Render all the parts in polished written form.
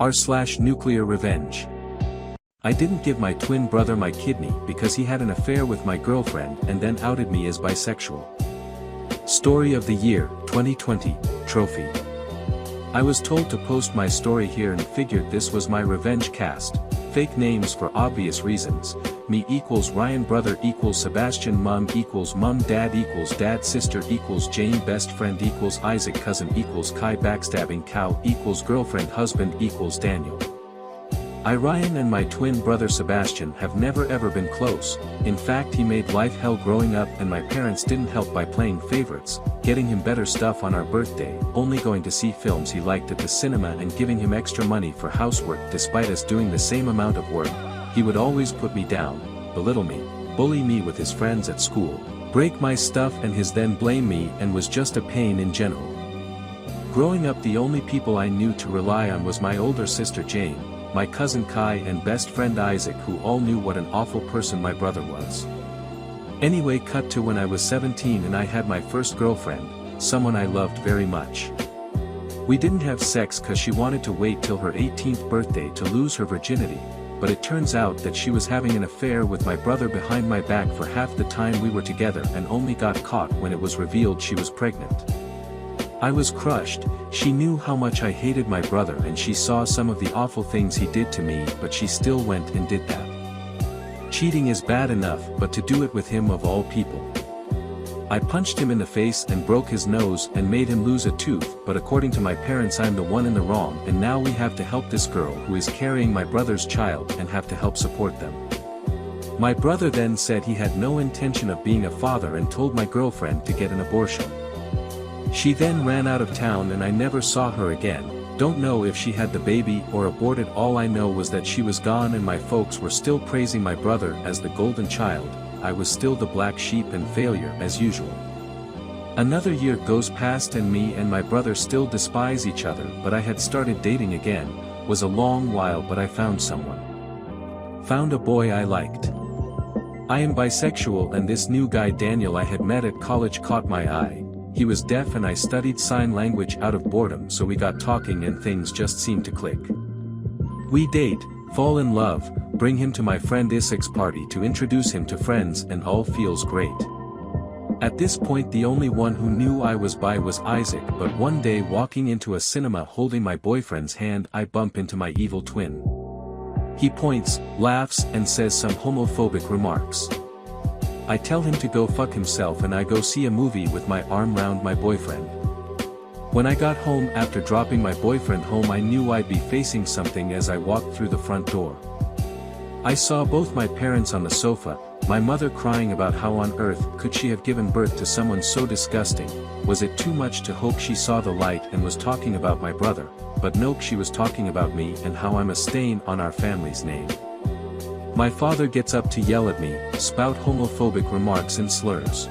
r/nuclear revenge. I didn't give my twin brother my kidney because he had an affair with my girlfriend and then outed me as bisexual. Story of the Year, 2020, Trophy. I was told to post my story here and figured this was my revenge cast. Fake names for obvious reasons. Me equals Ryan, brother equals Sebastian, mom equals mom, dad equals dad, sister equals Jane, best friend equals Isaac, cousin equals Kai, backstabbing cow equals girlfriend, husband equals Daniel. Ryan and my twin brother Sebastian have never ever been close. In fact, he made life hell growing up and my parents didn't help by playing favorites, getting him better stuff on our birthday, only going to see films he liked at the cinema and giving him extra money for housework despite us doing the same amount of work. He would always put me down, belittle me, bully me with his friends at school, break my stuff and his then blame me, and was just a pain in general. Growing up, the only people I knew to rely on was my older sister Jane, my cousin Kai and best friend Isaac, who all knew what an awful person my brother was. Anyway, cut to when I was 17 and I had my first girlfriend, someone I loved very much. We didn't have sex cause she wanted to wait till her 18th birthday to lose her virginity, but it turns out that she was having an affair with my brother behind my back for half the time we were together and only got caught when it was revealed she was pregnant. I was crushed. She knew how much I hated my brother and she saw some of the awful things he did to me, but she still went and did that. Cheating is bad enough, but to do it with him of all people. I punched him in the face and broke his nose and made him lose a tooth, but according to my parents I'm the one in the wrong, and now we have to help this girl who is carrying my brother's child and have to help support them. My brother then said he had no intention of being a father and told my girlfriend to get an abortion. She then ran out of town and I never saw her again. Don't know if she had the baby or aborted. All I know was that she was gone and my folks were still praising my brother as the golden child. I was still the black sheep and failure as usual. Another year goes past and me and my brother still despise each other, but I had started dating again. Was a long while, but I found someone. Found a boy I liked. I am bisexual and this new guy Daniel I had met at college caught my eye. He was deaf and I studied sign language out of boredom, so we got talking and things just seemed to click. We date, fall in love, bring him to my friend Isaac's party to introduce him to friends, and all feels great. At this point the only one who knew I was bi was Isaac, but one day walking into a cinema holding my boyfriend's hand I bump into my evil twin. He points, laughs and says some homophobic remarks. I tell him to go fuck himself and I go see a movie with my arm round my boyfriend. When I got home after dropping my boyfriend home I knew I'd be facing something as I walked through the front door. I saw both my parents on the sofa, my mother crying about how on earth could she have given birth to someone so disgusting. Was it too much to hope she saw the light and was talking about my brother? But nope, she was talking about me and how I'm a stain on our family's name. My father gets up to yell at me, spout homophobic remarks and slurs.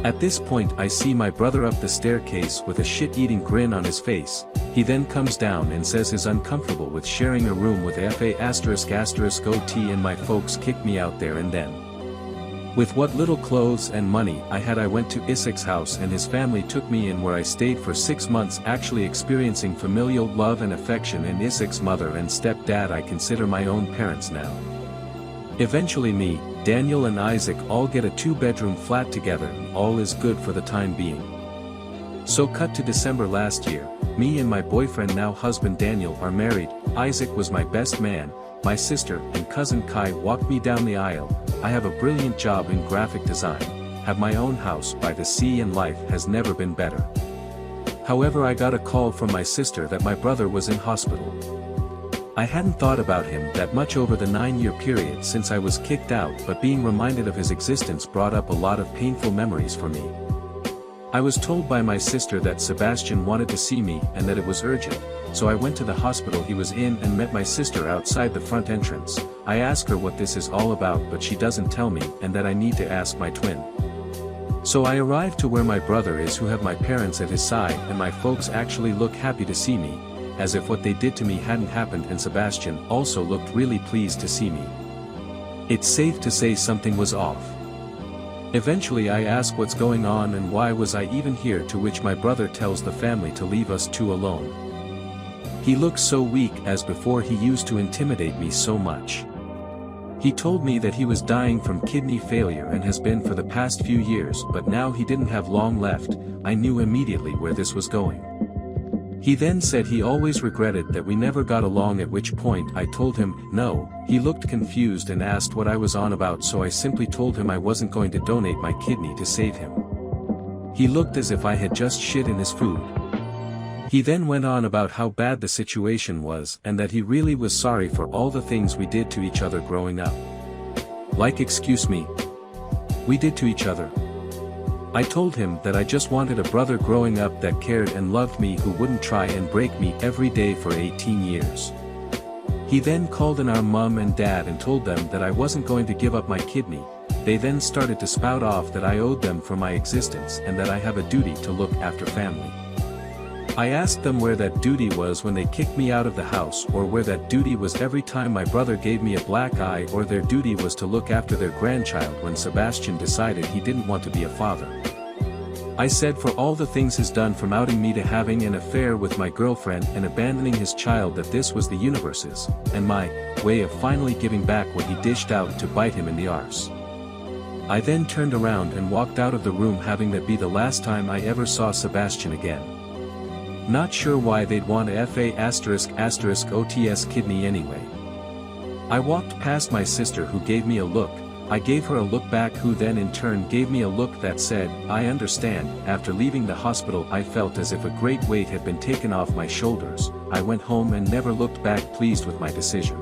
At this point I see my brother up the staircase with a shit-eating grin on his face. He then comes down and says he's uncomfortable with sharing a room with FA***OT and my folks kicked me out there and then. With what little clothes and money I had I went to Isaac's house and his family took me in, where I stayed for 6 months actually experiencing familial love and affection, and Isaac's mother and stepdad I consider my own parents now. Eventually me, Daniel and Isaac all get a 2-bedroom flat together and all is good for the time being. So cut to December last year, me and my boyfriend now husband Daniel are married. Isaac was my best man, my sister and cousin Kai walked me down the aisle. I have a brilliant job in graphic design, have my own house by the sea, and life has never been better. However, I got a call from my sister that my brother was in hospital. I hadn't thought about him that much over the 9-year period since I was kicked out, but being reminded of his existence brought up a lot of painful memories for me. I was told by my sister that Sebastian wanted to see me and that it was urgent, so I went to the hospital he was in and met my sister outside the front entrance. I ask her what this is all about, but she doesn't tell me, and that I need to ask my twin. So I arrive to where my brother is, who have my parents at his side, and my folks actually look happy to see me, as if what they did to me hadn't happened, and Sebastian also looked really pleased to see me. It's safe to say something was off. Eventually I ask what's going on and why was I even here, to which my brother tells the family to leave us two alone. He looks so weak as before he used to intimidate me so much. He told me that he was dying from kidney failure and has been for the past few years, but now he didn't have long left. I knew immediately where this was going. He then said he always regretted that we never got along, at which point I told him, no. He looked confused and asked what I was on about, so I simply told him I wasn't going to donate my kidney to save him. He looked as if I had just shit in his food. He then went on about how bad the situation was and that he really was sorry for all the things we did to each other growing up. Like, excuse me? We did to each other? I told him that I just wanted a brother growing up that cared and loved me, who wouldn't try and break me every day for 18 years. He then called in our mum and dad and told them that I wasn't going to give up my kidney. They then started to spout off that I owed them for my existence and that I have a duty to look after family. I asked them where that duty was when they kicked me out of the house, or where that duty was every time my brother gave me a black eye, or their duty was to look after their grandchild when Sebastian decided he didn't want to be a father. I said for all the things he's done, from outing me to having an affair with my girlfriend and abandoning his child, that this was the universe's, and my, way of finally giving back what he dished out to bite him in the arse. I then turned around and walked out of the room, having that be the last time I ever saw Sebastian again. Not sure why they'd want a FA***OTS kidney anyway. I walked past my sister, who gave me a look. I gave her a look back, who then in turn gave me a look that said, I understand. After leaving the hospital, I felt as if a great weight had been taken off my shoulders. I went home and never looked back, pleased with my decision.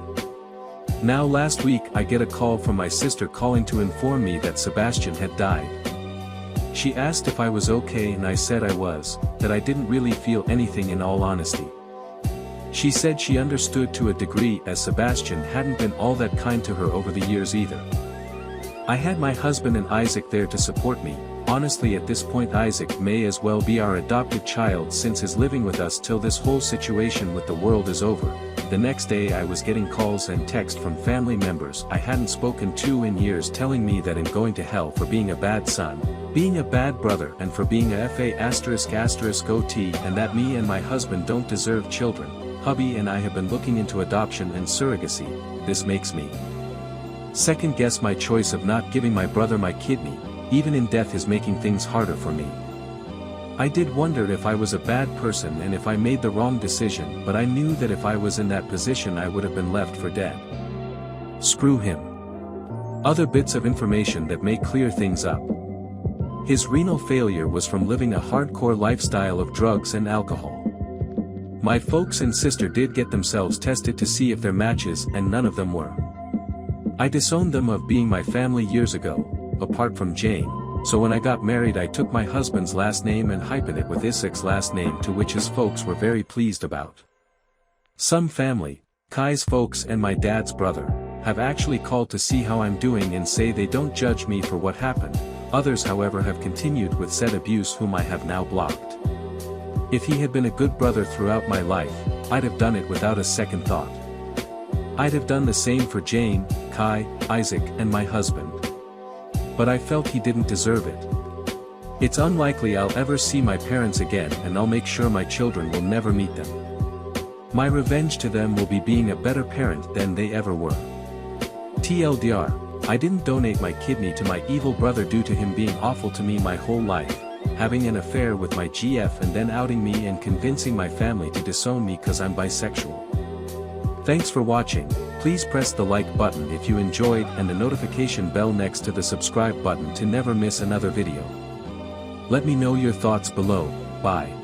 Now last week I get a call from my sister calling to inform me that Sebastian had died. She asked if I was okay, and I said I was, that I didn't really feel anything in all honesty. She said she understood to a degree, as Sebastian hadn't been all that kind to her over the years either. I had my husband and Isaac there to support me. Honestly, at this point Isaac may as well be our adopted child, since he's living with us till this whole situation with the world is over. The next day I was getting calls and texts from family members I hadn't spoken to in years, telling me that I'm going to hell for being a bad son, being a bad brother, and for being a FA***OT, and that me and my husband don't deserve children. Hubby and I have been looking into adoption and surrogacy. This makes me second guess my choice of not giving my brother my kidney. Even in death is making things harder for me. I did wonder if I was a bad person and if I made the wrong decision, but I knew that if I was in that position I would have been left for dead. Screw him. Other bits of information that may clear things up. His renal failure was from living a hardcore lifestyle of drugs and alcohol. My folks and sister did get themselves tested to see if they're matches, and none of them were. I disowned them of being my family years ago, apart from Jane, so when I got married I took my husband's last name and hyphened it with Isaac's last name, to which his folks were very pleased about. Some family, Kai's folks and my dad's brother, have actually called to see how I'm doing and say they don't judge me for what happened. Others however have continued with said abuse, whom I have now blocked. If he had been a good brother throughout my life, I'd have done it without a second thought. I'd have done the same for Jane, Kai, Isaac and my husband. But I felt he didn't deserve it. It's unlikely I'll ever see my parents again, and I'll make sure my children will never meet them. My revenge to them will be being a better parent than they ever were. TLDR, I didn't donate my kidney to my evil brother due to him being awful to me my whole life, having an affair with my GF and then outing me and convincing my family to disown me cause I'm bisexual. Thanks for watching. Please press the like button if you enjoyed and the notification bell next to the subscribe button to never miss another video. Let me know your thoughts below. Bye.